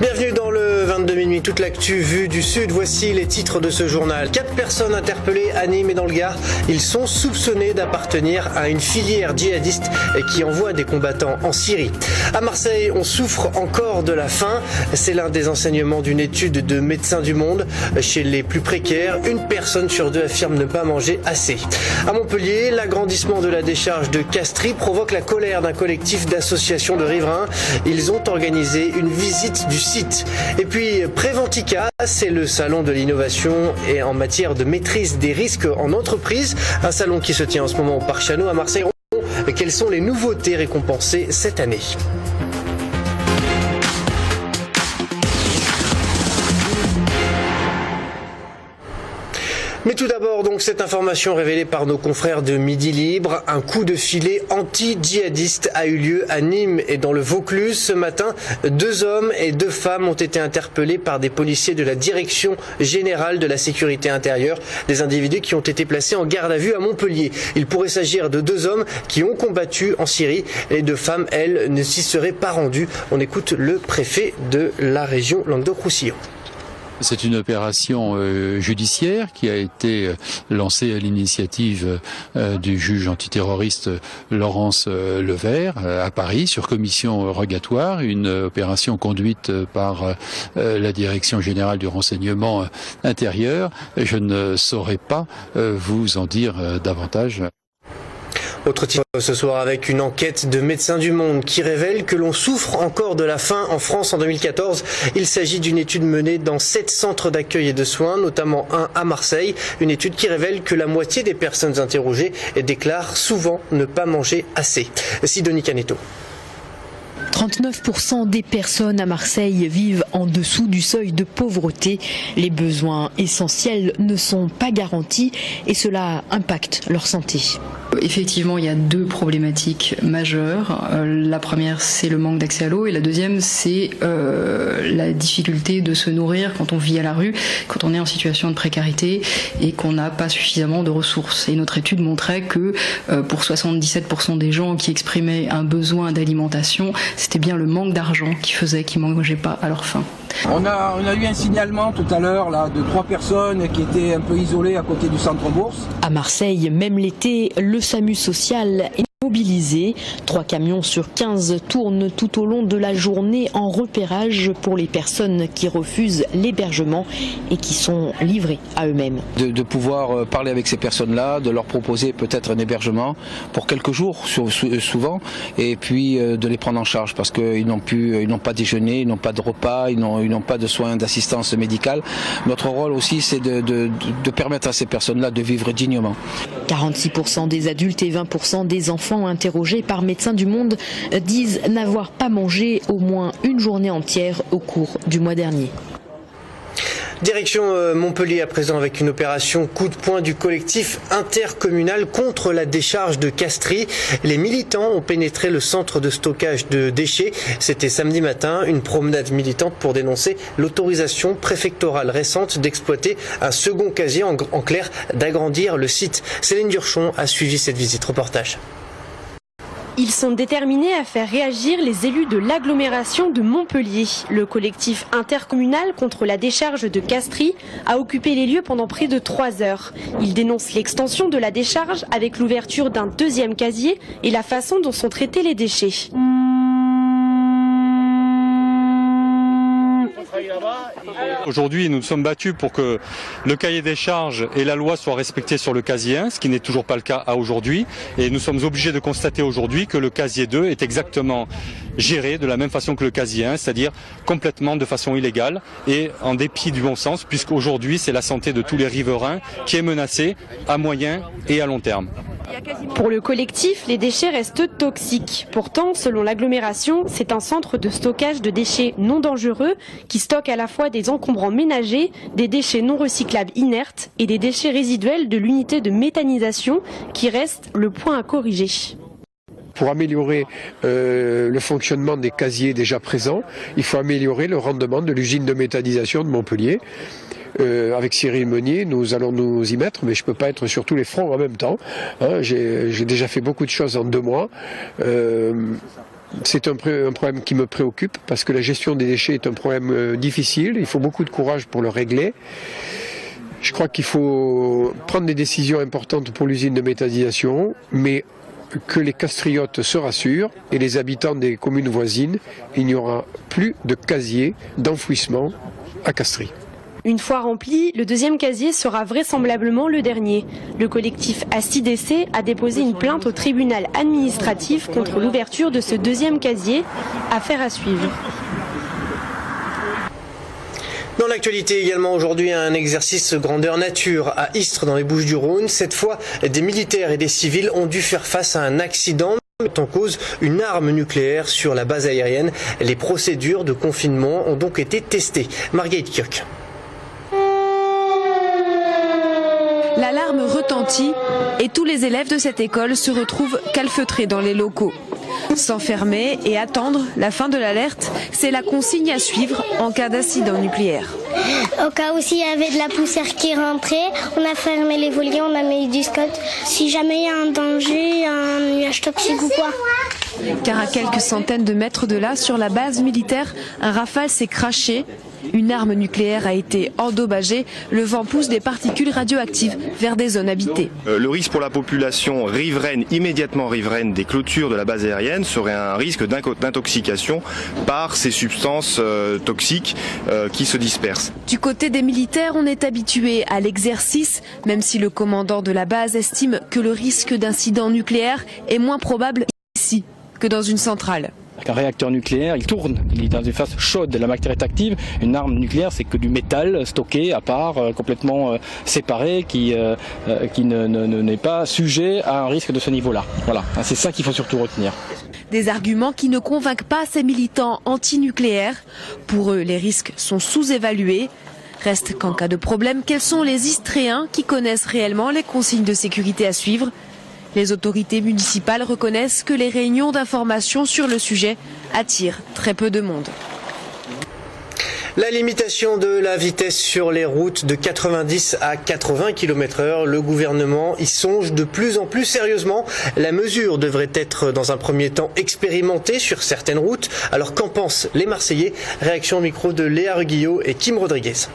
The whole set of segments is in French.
Bienvenue dans le 22 minuit, toute l'actu vue du Sud. Voici les titres de ce journal. 4 personnes interpellées à Nîmes et dans le Gard. Ils sont soupçonnés d'appartenir à une filière djihadiste qui envoie des combattants en Syrie. À Marseille, on souffre encore de la faim. C'est l'un des enseignements d'une étude de Médecins du Monde. Chez les plus précaires, une personne sur 2 affirme ne pas manger assez. À Montpellier, l'agrandissement de la décharge de Castries provoque la colère d'un collectif d'associations de riverains. Ils ont organisé une visite du site. Et puis Préventica, c'est le salon de l'innovation et en matière de maîtrise des risques en entreprise. Un salon qui se tient en ce moment au Parc Chano à Marseille. Quelles sont les nouveautés récompensées cette année ? Mais tout d'abord, donc, cette information révélée par nos confrères de Midi Libre. Un coup de filet anti-djihadiste a eu lieu à Nîmes et dans le Vaucluse. Ce matin, 2 hommes et 2 femmes ont été interpellés par des policiers de la Direction Générale de la Sécurité Intérieure. Des individus qui ont été placés en garde à vue à Montpellier. Il pourrait s'agir de 2 hommes qui ont combattu en Syrie. Les 2 femmes, elles, ne s'y seraient pas rendues. On écoute le préfet de la région Languedoc-Roussillon. C'est une opération judiciaire qui a été lancée à l'initiative du juge antiterroriste Laurence Levert à Paris sur commission rogatoire, une opération conduite par la Direction Générale du Renseignement Intérieur. Je ne saurais pas vous en dire davantage. Autre titre ce soir avec une enquête de Médecins du Monde qui révèle que l'on souffre encore de la faim en France en 2014. Il s'agit d'une étude menée dans 7 centres d'accueil et de soins, notamment un à Marseille. Une étude qui révèle que la moitié des personnes interrogées déclarent souvent ne pas manger assez. Sidonie Canetto. 39% des personnes à Marseille vivent en dessous du seuil de pauvreté. Les besoins essentiels ne sont pas garantis et cela impacte leur santé. Effectivement, il y a 2 problématiques majeures. La première, c'est le manque d'accès à l'eau et la deuxième, c'est la difficulté de se nourrir quand on vit à la rue, quand on est en situation de précarité et qu'on n'a pas suffisamment de ressources. Et notre étude montrait que pour 77% des gens qui exprimaient un besoin d'alimentation, c'était bien le manque d'argent qui faisait qu'ils ne mangeaient pas à leur faim. On a eu un signalement tout à l'heure là de 3 personnes qui étaient un peu isolées à côté du centre Bourse. À Marseille, même l'été, le SAMU social est mobilisé. 3 camions sur 15 tournent tout au long de la journée en repérage pour les personnes qui refusent l'hébergement et qui sont livrées à eux-mêmes. De pouvoir parler avec ces personnes-là, de leur proposer peut-être un hébergement pour quelques jours souvent, et puis de les prendre en charge parce qu'ils n'ont pas déjeuné, ils n'ont pas de repas, ils n'ont pas de soins d'assistance médicale. Notre rôle aussi, c'est de permettre à ces personnes-là de vivre dignement. 46% des adultes et 20% des enfants interrogés par Médecins du Monde disent n'avoir pas mangé au moins une journée entière au cours du mois dernier. Direction Montpellier à présent avec une opération coup de poing du collectif intercommunal contre la décharge de Castries. Les militants ont pénétré le centre de stockage de déchets. C'était samedi matin, une promenade militante pour dénoncer l'autorisation préfectorale récente d'exploiter un second casier, en clair d'agrandir le site. Céline Durchon a suivi cette visite. Reportage. Ils sont déterminés à faire réagir les élus de l'agglomération de Montpellier. Le collectif intercommunal contre la décharge de Castries a occupé les lieux pendant près de 3 heures. Ils dénoncent l'extension de la décharge avec l'ouverture d'un 2e casier et la façon dont sont traités les déchets. Aujourd'hui, nous nous sommes battus pour que le cahier des charges et la loi soient respectés sur le casier 1, ce qui n'est toujours pas le cas à aujourd'hui. Et nous sommes obligés de constater aujourd'hui que le casier 2 est exactement géré de la même façon que le casier 1, c'est-à-dire complètement de façon illégale et en dépit du bon sens, puisqu'aujourd'hui c'est la santé de tous les riverains qui est menacée à moyen et à long terme. Pour le collectif, les déchets restent toxiques. Pourtant, selon l'agglomération, c'est un centre de stockage de déchets non dangereux qui stocke à la fois des encombrants ménagers, des déchets non recyclables inertes et des déchets résiduels de l'unité de méthanisation qui reste le point à corriger. Pour améliorer le fonctionnement des casiers déjà présents, il faut améliorer le rendement de l'usine de méthanisation de Montpellier. Avec Cyril Meunier, nous allons nous y mettre, mais je ne peux pas être sur tous les fronts en même temps. J'ai déjà fait beaucoup de choses en 2 mois. C'est un problème qui me préoccupe parce que la gestion des déchets est un problème difficile. Il faut beaucoup de courage pour le régler. Je crois qu'il faut prendre des décisions importantes pour l'usine de méthanisation, mais que les castriotes se rassurent et les habitants des communes voisines, il n'y aura plus de casier d'enfouissement à Castries. Une fois rempli, le deuxième casier sera vraisemblablement le dernier. Le collectif ACIDC a déposé une plainte au tribunal administratif contre l'ouverture de ce deuxième casier. Affaire à suivre. Dans l'actualité également aujourd'hui, un exercice grandeur nature à Istres dans les Bouches-du-Rhône. Cette fois, des militaires et des civils ont dû faire face à un accident mettant en cause une arme nucléaire sur la base aérienne. Les procédures de confinement ont donc été testées. Marguerite Kirk. L'alarme retentit et tous les élèves de cette école se retrouvent calfeutrés dans les locaux. S'enfermer et attendre la fin de l'alerte, c'est la consigne à suivre en cas d'incident nucléaire. Au cas où s'il y avait de la poussière qui rentrait, on a fermé les volets, on a mis du scotch. Si jamais il y a un danger, un nuage toxique ou quoi. Car à quelques centaines de mètres de là, sur la base militaire, un rafale s'est craché. Une arme nucléaire a été endommagée. Le vent pousse des particules radioactives vers des zones habitées. Le risque pour la population riveraine, immédiatement riveraine des clôtures de la base aérienne, serait un risque d'intoxication par ces substances toxiques qui se dispersent. Du côté des militaires, on est habitué à l'exercice, même si le commandant de la base estime que le risque d'incident nucléaire est moins probable ici que dans une centrale. Un réacteur nucléaire, il tourne, il est dans une phase chaude, la matière est active. Une arme nucléaire, c'est que du métal stocké à part, complètement séparé, qui n'est pas sujet à un risque de ce niveau-là. Voilà, c'est ça qu'il faut surtout retenir. Des arguments qui ne convainquent pas ces militants antinucléaires. Pour eux, les risques sont sous-évalués. Reste qu'en cas de problème, quels sont les Istréens qui connaissent réellement les consignes de sécurité à suivre ? Les autorités municipales reconnaissent que les réunions d'information sur le sujet attirent très peu de monde. La limitation de la vitesse sur les routes de 90 à 80 km/h, le gouvernement y songe de plus en plus sérieusement. La mesure devrait être dans un premier temps expérimentée sur certaines routes. Alors qu'en pensent les Marseillais? Réaction au micro de Léa Reguillot et Kim Rodriguez.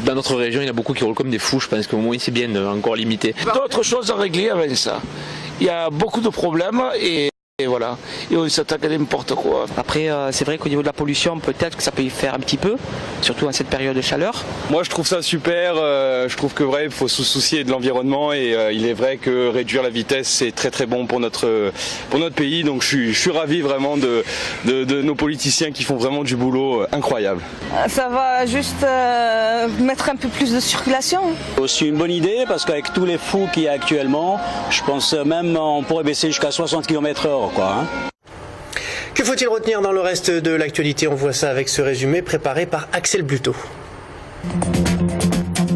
Dans notre région, il y en a beaucoup qui roulent comme des fous. Je pense qu'au moins c'est bien de encore limiter. D'autres choses à régler avec ça. Il y a beaucoup de problèmes et voilà. Et on s'attaque à n'importe quoi. Après, c'est vrai qu'au niveau de la pollution, peut-être que ça peut y faire un petit peu, surtout en cette période de chaleur. Moi, je trouve ça super. Je trouve que vrai, il faut se soucier de l'environnement et il est vrai que réduire la vitesse, c'est très très bon pour notre pays. Donc, je suis ravi vraiment de nos politiciens qui font vraiment du boulot incroyable. Ça va juste mettre un peu plus de circulation. C'est aussi une bonne idée parce qu'avec tous les fous qu'il y a actuellement, je pense même on pourrait baisser jusqu'à 60 km/h. Que faut-il retenir dans le reste de l'actualité? On voit ça avec ce résumé préparé par Axel Bluteau.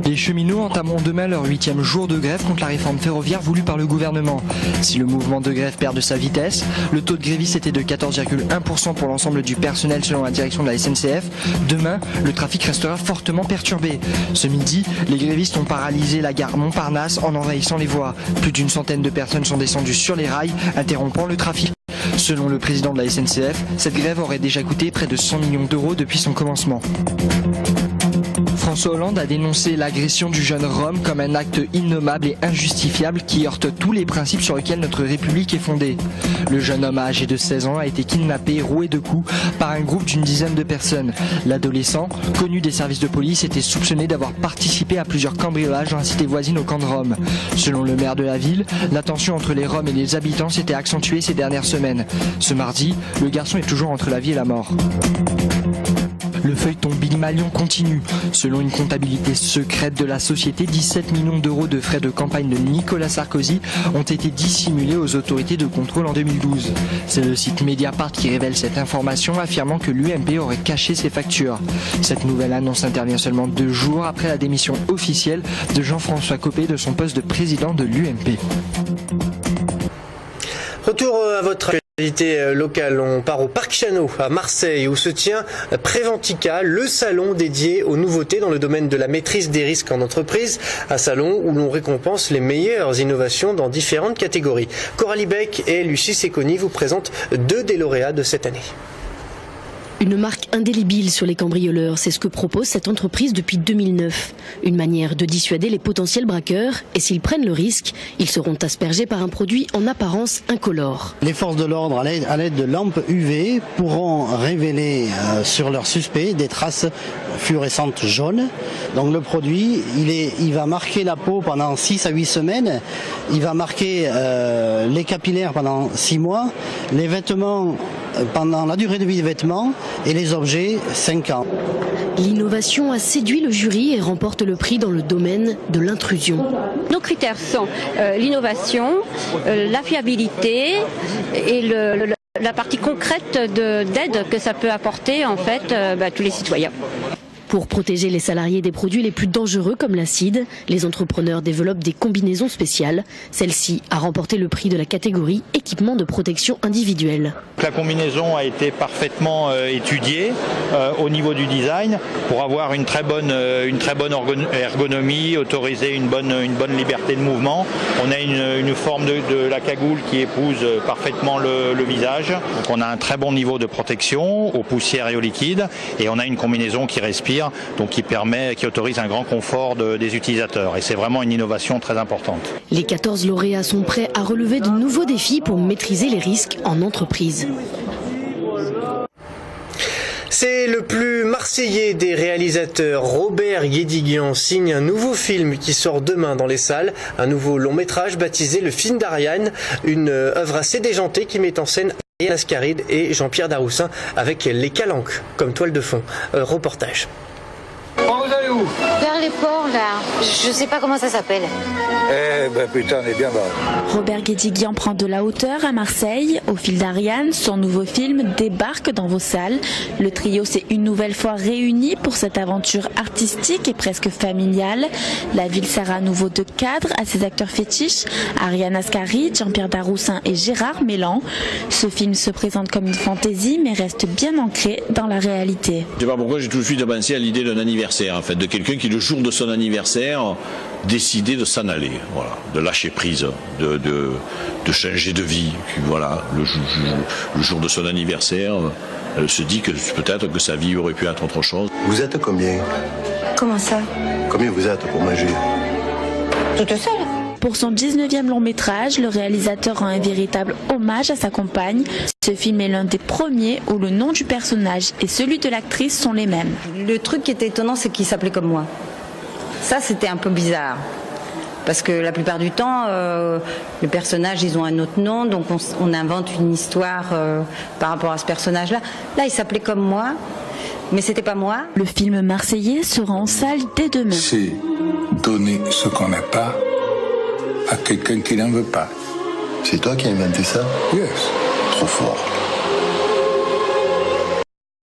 Les cheminots entameront demain leur 8e jour de grève contre la réforme ferroviaire voulue par le gouvernement. Si le mouvement de grève perd de sa vitesse, le taux de grévistes était de 14,1% pour l'ensemble du personnel selon la direction de la SNCF. Demain, le trafic restera fortement perturbé. Ce midi, les grévistes ont paralysé la gare Montparnasse en envahissant les voies. Plus d'une centaine de personnes sont descendues sur les rails, interrompant le trafic. Selon le président de la SNCF, cette grève aurait déjà coûté près de 100 millions d'euros depuis son commencement. François Hollande a dénoncé l'agression du jeune Rome comme un acte innommable et injustifiable qui heurte tous les principes sur lesquels notre République est fondée. Le jeune homme âgé de 16 ans a été kidnappé, roué de coups par un groupe d'une dizaine de personnes. L'adolescent, connu des services de police, était soupçonné d'avoir participé à plusieurs cambriolages dans la cité voisine au camp de Rome. Selon le maire de la ville, la tension entre les Roms et les habitants s'était accentuée ces dernières semaines. Ce mardi, le garçon est toujours entre la vie et la mort. Le feuilleton Billy Malion continue. Selon une comptabilité secrète de la société, 17 millions d'euros de frais de campagne de Nicolas Sarkozy ont été dissimulés aux autorités de contrôle en 2012. C'est le site Mediapart qui révèle cette information, affirmant que l'UMP aurait caché ses factures. Cette nouvelle annonce intervient seulement 2 jours après la démission officielle de Jean-François Copé de son poste de président de l'UMP. Retour à votre Local, on part au Parc Chano à Marseille où se tient Préventica, le salon dédié aux nouveautés dans le domaine de la maîtrise des risques en entreprise, un salon où l'on récompense les meilleures innovations dans différentes catégories. Coralie Beck et Lucie Secconi vous présentent 2 des lauréats de cette année. Une marque indélébile sur les cambrioleurs, c'est ce que propose cette entreprise depuis 2009. Une manière de dissuader les potentiels braqueurs et s'ils prennent le risque, ils seront aspergés par un produit en apparence incolore. Les forces de l'ordre, à l'aide de lampes UV, pourront révéler sur leurs suspects des traces fluorescentes jaunes. Donc le produit, il va marquer la peau pendant 6 à 8 semaines, il va marquer les capillaires pendant 6 mois, les vêtements pendant la durée de vie des vêtements et les objets 5 ans. L'innovation a séduit le jury et remporte le prix dans le domaine de l'intrusion. Nos critères sont l'innovation, la fiabilité et la partie concrète d'aide que ça peut apporter en fait à tous les citoyens. Pour protéger les salariés des produits les plus dangereux comme l'acide, les entrepreneurs développent des combinaisons spéciales. Celle-ci a remporté le prix de la catégorie équipement de protection individuelle. La combinaison a été parfaitement étudiée au niveau du design pour avoir une très bonne ergonomie, autoriser une bonne liberté de mouvement. On a une forme de la cagoule qui épouse parfaitement le visage. Donc on a un très bon niveau de protection aux poussières et aux liquides et on a une combinaison qui respire, donc qui autorise un grand confort des utilisateurs. Et c'est vraiment une innovation très importante. Les 14 lauréats sont prêts à relever de nouveaux défis pour maîtriser les risques en entreprise. C'est le plus marseillais des réalisateurs. Robert Guédiguian signe un nouveau film qui sort demain dans les salles. Un nouveau long métrage baptisé Le film d'Ariane. Une œuvre assez déjantée qui met en scène Ariane Ascaride et Jean-Pierre Daroussin avec les Calanques comme toile de fond. Reportage. Vous allez où? Vers les ports, là. Je sais pas comment ça s'appelle. Eh ben putain, on est bien bas. Robert Guédiguian prend de la hauteur à Marseille. Au fil d'Ariane, son nouveau film débarque dans vos salles. Le trio s'est une nouvelle fois réuni pour cette aventure artistique et presque familiale. La ville sert à nouveau de cadre à ses acteurs fétiches, Ariane Ascaride, Jean-Pierre Daroussin et Gérard Mélan. Ce film se présente comme une fantaisie mais reste bien ancré dans la réalité. Je sais pas pourquoi j'ai tout de suite avancé à l'idée d'un anniversaire, en fait, de quelqu'un qui le jour de son anniversaire décidait de s'en aller, voilà, de lâcher prise, de changer de vie. Voilà, le jour de son anniversaire, elle se dit que peut-être que sa vie aurait pu être autre chose. Vous êtes combien? Comment ça? Combien vous êtes pour manger? Toute seule. Pour son 19e long métrage, le réalisateur rend un véritable hommage à sa compagne. Ce film est l'un des premiers où le nom du personnage et celui de l'actrice sont les mêmes. Le truc qui était étonnant, c'est qu'il s'appelait comme moi. Ça, c'était un peu bizarre. Parce que la plupart du temps, les personnages, ils ont un autre nom, donc on invente une histoire par rapport à ce personnage-là. Là, il s'appelait comme moi, mais c'était pas moi. Le film marseillais sera en salle dès demain. C'est donner ce qu'on n'a pas à quelqu'un qui n'en veut pas. C'est toi qui as inventé ça? Yes. Trop fort.